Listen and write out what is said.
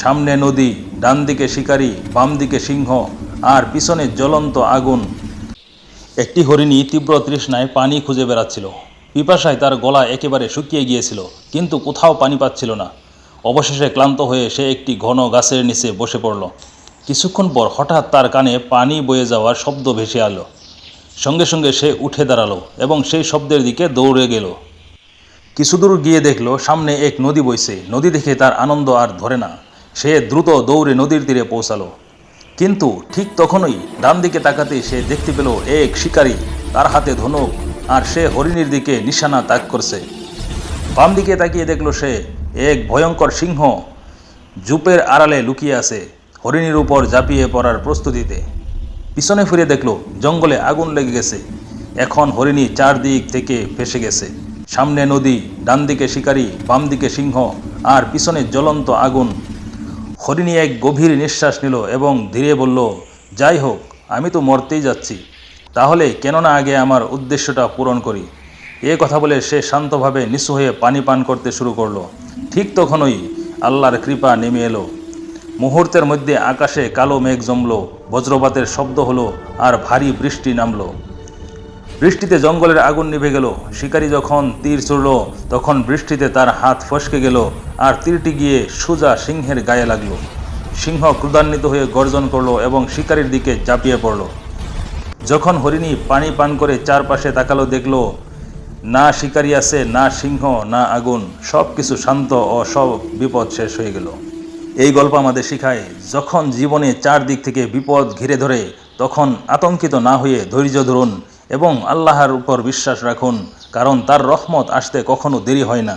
সামনে নদী, ডান দিকে শিকারী, বাম দিকে সিংহ আর পিছনে জ্বলন্ত আগুন। একটি হরিণী তীব্র তৃষ্ণায় পানি খুঁজে বেড়াচ্ছিল। পিপাসায় তার গলা একেবারে শুকিয়ে গিয়েছিল, কিন্তু কোথাও পানি পাচ্ছিল না। অবশেষে ক্লান্ত হয়ে সে একটি ঘন গাছের নিচে বসে পড়ল। কিছুক্ষণ পর হঠাৎ তার কানে পানি বয়ে যাওয়ার শব্দ ভেসে এলো। সঙ্গে সঙ্গে সে উঠে দাঁড়ালো এবং সেই শব্দের দিকে দৌড়ে গেল। কিছু দূর গিয়ে দেখলো সামনে এক নদী বইছে। নদী দেখে তার আনন্দ আর ধরে না। সে দ্রুত দৌড়ে নদীর তীরে পৌঁছালো। কিন্তু ঠিক তখনই ডান দিকে তাকাতেই সে দেখতে পেল এক শিকারী, তার হাতে ধনুক, আর সে হরিণীর দিকে নিশানা তাক করছে। বাম দিকে তাকিয়ে দেখল সে এক ভয়ঙ্কর সিংহ জুপের আড়ালে লুকিয়ে আছে, হরিণীর উপর ঝাঁপিয়ে পড়ার প্রস্তুতিতে। পিছনে ফিরে দেখল জঙ্গলে আগুন লেগে গেছে। এখন হরিণী চারদিক থেকে ফেসে গেছে। সামনে নদী, ডান দিকে শিকারী, বাম দিকে সিংহ আর পিছনে জ্বলন্ত আগুন। হরিণী এক গভীর নিঃশ্বাস নিল এবং ধীরে বলল, যাই হোক, আমি তো মরতেই যাচ্ছি, তাহলে কেন না আগে আমার উদ্দেশ্যটা পূরণ করি। এ কথা বলে সে শান্তভাবে নিচু হয়ে পানি পান করতে শুরু করলো। ঠিক তখনই আল্লাহর কৃপা নেমে এলো। মুহূর্তের মধ্যে আকাশে কালো মেঘ জমল, বজ্রপাতের শব্দ হলো আর ভারী বৃষ্টি নামলো। বৃষ্টিতে জঙ্গলের আগুন নিভে গেল। শিকারী যখন তীর ছুড়ল তখন বৃষ্টিতে তার হাত ফসকে গেল আর তীরটি গিয়ে সোজা সিংহের গায়ে লাগলো। সিংহ ক্রোধান্বিত হয়ে গর্জন করলো এবং শিকারীর দিকে ঝাঁপিয়ে পড়ল। যখন হরিণী পানি পান করে চারপাশে তাকালো, দেখলো না শিকারী আছে, না সিংহ, না আগুন, সব কিছু শান্ত ও সব বিপদ শেষ হয়ে গেল। এই গল্প আমাদের শেখায়, যখন জীবনে চারদিক থেকে বিপদ ঘিরে ধরে তখন আতঙ্কিত না হয়ে ধৈর্য ধরুন এবং আল্লাহর উপর বিশ্বাস রাখুন, কারণ তার রহমত আসতে কখনো দেরি হয় না।